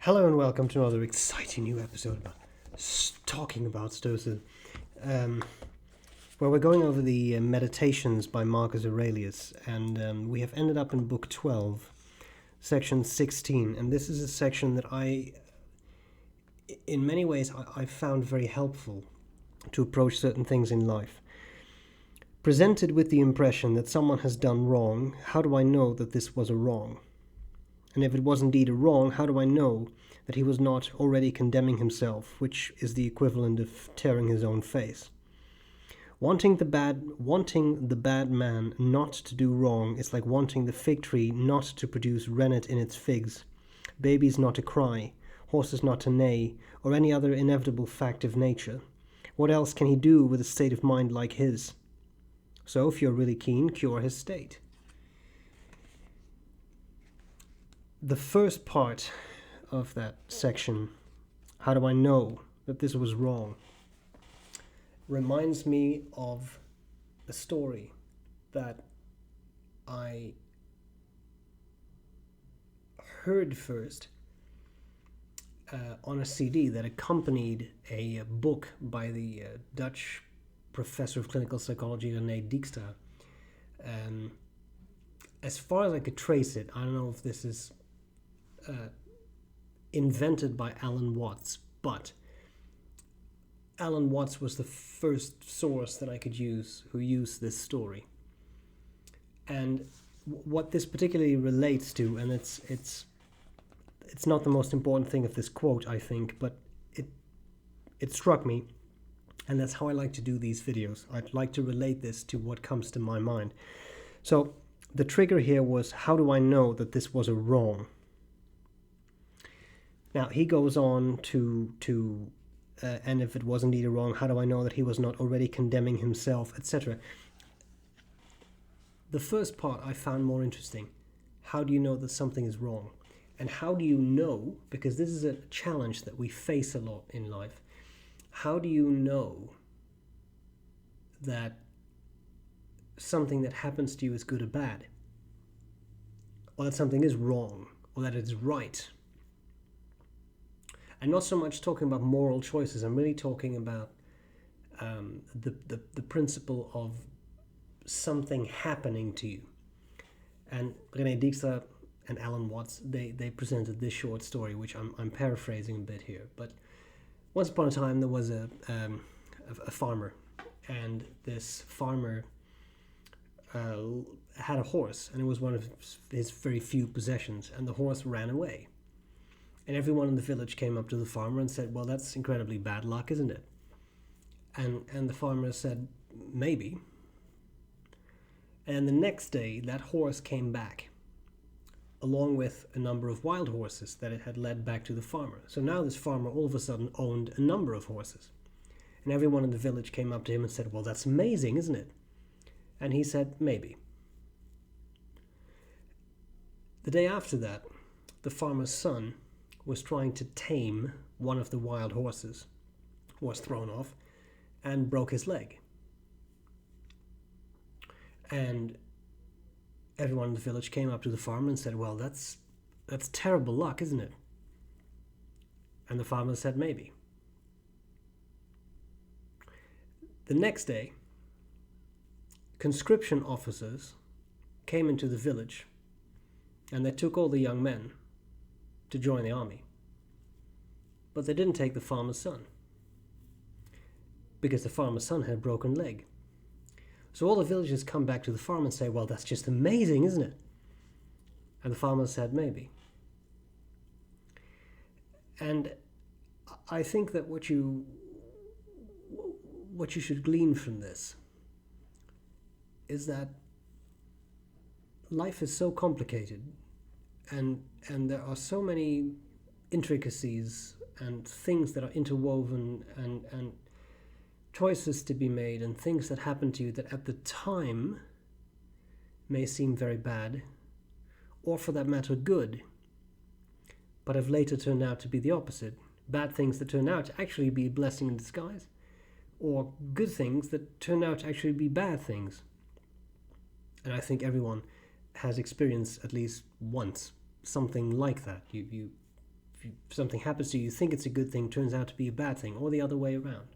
Hello and welcome to another exciting new episode about talking about Stoicism, where we're going over the Meditations by Marcus Aurelius, and we have ended up in Book 12, Section 16, and this is a section that in many ways, I found very helpful to approach certain things in life. Presented with the impression that someone has done wrong, how do I know that this was a wrong? And if it was indeed a wrong, how do I know that he was not already condemning himself, which is the equivalent of tearing his own face? Wanting the bad man not to do wrong is like wanting the fig tree not to produce rennet in its figs, babies not to cry, horses not to neigh, or any other inevitable fact of nature. What else can he do with a state of mind like his? So, if you're really keen, cure his state. The first part of that section, how do I know that this was wrong, reminds me of a story that I heard first on a CD that accompanied a book by the Dutch professor of clinical psychology, Predictor. As far as I could trace it, I don't know if this is invented by Alan Watts, but Alan Watts was the first source that I could use who used this story. And what this particularly relates to, and it's not the most important thing of this quote, I think, but it struck me, and that's how I like to do these videos. I'd like to relate this to what comes to my mind. So the trigger here was, how do I know that this was a wrong? Now, he goes on to and if it was indeed a wrong, how do I know that he was not already condemning himself, etc. The first part I found more interesting. How do you know that something is wrong? And how do you know, because this is a challenge that we face a lot in life, how do you know that something that happens to you is good or bad? Or that something is wrong, or that it's right? I'm not so much talking about moral choices. I'm really talking about the principle of something happening to you. And Predictor and Alan Watts, they presented this short story, which I'm paraphrasing a bit here. But once upon a time, there was a farmer, and this farmer had a horse, and it was one of his very few possessions, and the horse ran away. And everyone in the village came up to the farmer and said, well, that's incredibly bad luck, isn't it? And the farmer said, maybe. And the next day, that horse came back, along with a number of wild horses that it had led back to the farmer. So now this farmer all of a sudden owned a number of horses. And everyone in the village came up to him and said, well, that's amazing, isn't it? And he said, maybe. The day after that, the farmer's son was trying to tame one of the wild horses, was thrown off, and broke his leg. And everyone in the village came up to the farmer and said, well, that's terrible luck, isn't it? And the farmer said, maybe. The next day, conscription officers came into the village, and they took all the young men to join the army. But they didn't take the farmer's son, because the farmer's son had a broken leg. So all the villagers come back to the farmer and say, well, that's just amazing, isn't it? And the farmer said, maybe. And I think that what you should glean from this is that life is so complicated, and there are so many intricacies and things that are interwoven and choices to be made and things that happen to you that at the time may seem very bad, or for that matter good, but have later turned out to be the opposite. Bad things that turn out to actually be a blessing in disguise, or good things that turn out to actually be bad things. And I think everyone has experienced at least once something like that. You if something happens to you, you think it's a good thing, turns out to be a bad thing, or the other way around.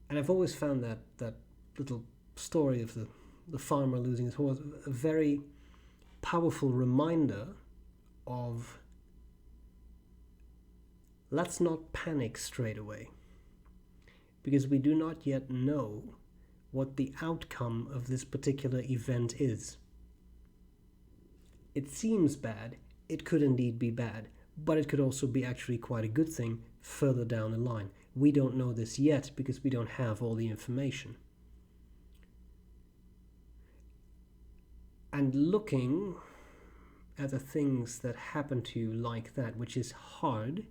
And I've always found that little story of the farmer losing his horse a very powerful reminder of, let's not panic straight away, because we do not yet know what the outcome of this particular event is. It seems bad, it could indeed be bad, but it could also be actually quite a good thing further down the line. We don't know this yet because we don't have all the information. And looking at the things that happen to you like that, which is hard,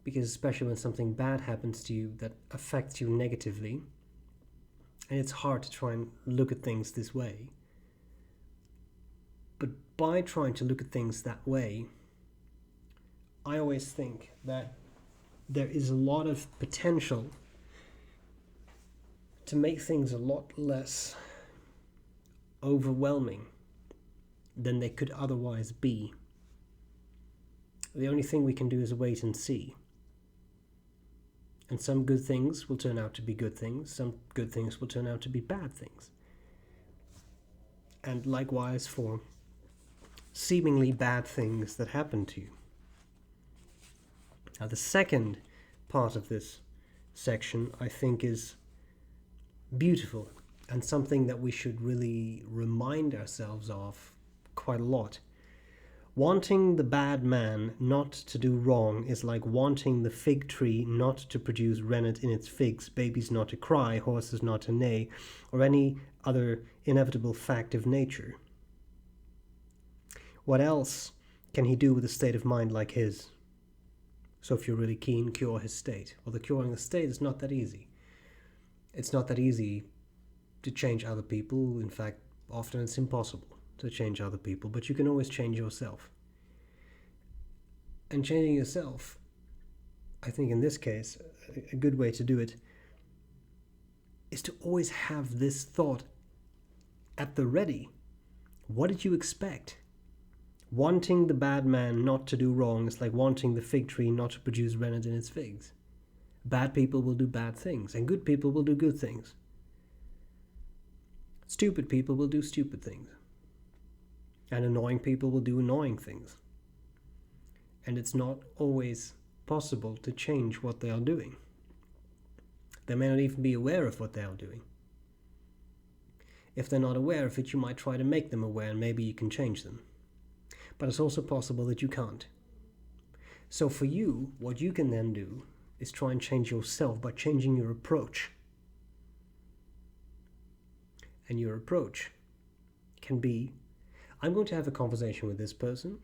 because especially when something bad happens to you that affects you negatively, and it's hard to try and look at things this way. But by trying to look at things that way, I always think that there is a lot of potential to make things a lot less overwhelming than they could otherwise be. The only thing we can do is wait and see. And some good things will turn out to be good things, some good things will turn out to be bad things. And likewise for seemingly bad things that happen to you. Now, the second part of this section, I think, is beautiful and something that we should really remind ourselves of quite a lot. Wanting the bad man not to do wrong is like wanting the fig tree not to produce rennet in its figs, babies not to cry, horses not to neigh, or any other inevitable fact of nature. What else can he do with a state of mind like his? So if you're really keen, cure his state. Well, the curing the state is not that easy. It's not that easy to change other people. In fact, often it's impossible to change other people, but you can always change yourself. And changing yourself, I think in this case, a good way to do it is to always have this thought at the ready. What did you expect? Wanting the bad man not to do wrong is like wanting the fig tree not to produce rennet in its figs. Bad people will do bad things, and good people will do good things. Stupid people will do stupid things. And annoying people will do annoying things. And it's not always possible to change what they are doing. They may not even be aware of what they are doing. If they're not aware of it, you might try to make them aware, and maybe you can change them. But it's also possible that you can't. So for you, what you can then do is try and change yourself by changing your approach. And your approach can be, I'm going to have a conversation with this person.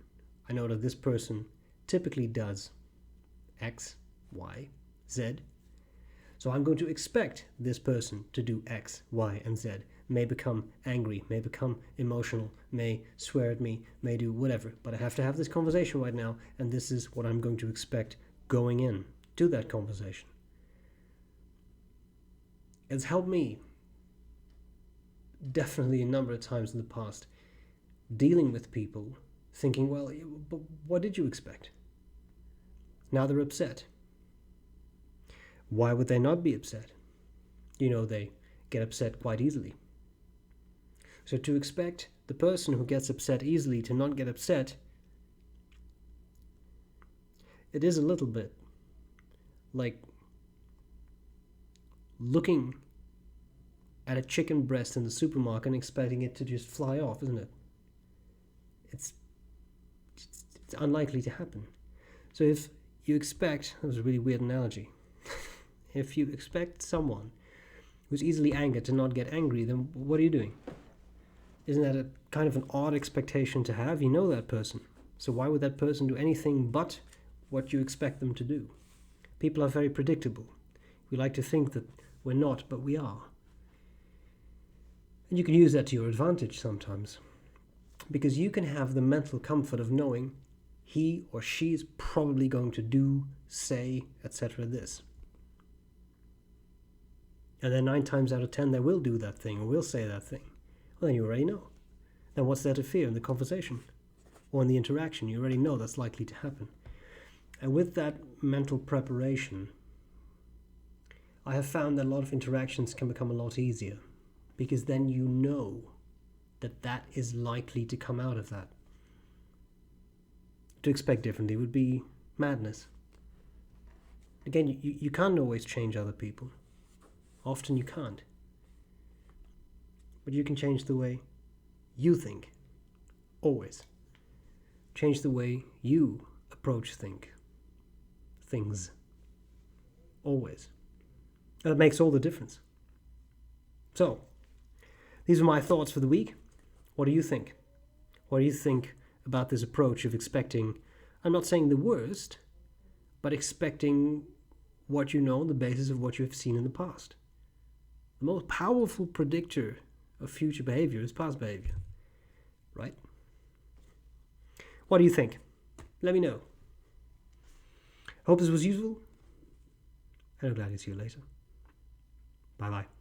I know that this person typically does X, Y, Z. So I'm going to expect this person to do X, Y, and Z. May become angry, may become emotional, may swear at me, may do whatever. But I have to have this conversation right now, and this is what I'm going to expect going in to that conversation. It's helped me definitely a number of times in the past dealing with people thinking, well, but what did you expect? Now they're upset. Why would they not be upset? You know, they get upset quite easily. So to expect the person who gets upset easily to not get upset, it is a little bit like looking at a chicken breast in the supermarket and expecting it to just fly off, isn't it? It's unlikely to happen. So if you expect, that was a really weird analogy, if you expect someone who's easily angered to not get angry, then what are you doing? Isn't that a kind of an odd expectation to have? You know that person. So why would that person do anything but what you expect them to do? People are very predictable. We like to think that we're not, but we are. And you can use that to your advantage sometimes, because you can have the mental comfort of knowing he or she is probably going to do, say, etc. this. And then 9 times out of 10 they will do that thing or will say that thing. Well, then you already know. Then what's there to fear in the conversation? or in the interaction. You already know that's likely to happen. And with that mental preparation, I have found that a lot of interactions can become a lot easier, because then you know that that is likely to come out of that. To expect differently would be madness. Again, you can't always change other people. Often you can't. But you can change the way you think. Always. Change the way you approach things. Always. And it makes all the difference. So, these are my thoughts for the week. What do you think? What do you think about this approach of expecting, I'm not saying the worst, but expecting what you know on the basis of what you have seen in the past? The most powerful predictor of future behavior is past behavior, right? What do you think? Let me know. Hope this was useful, and I'm glad to see you later. Bye-bye.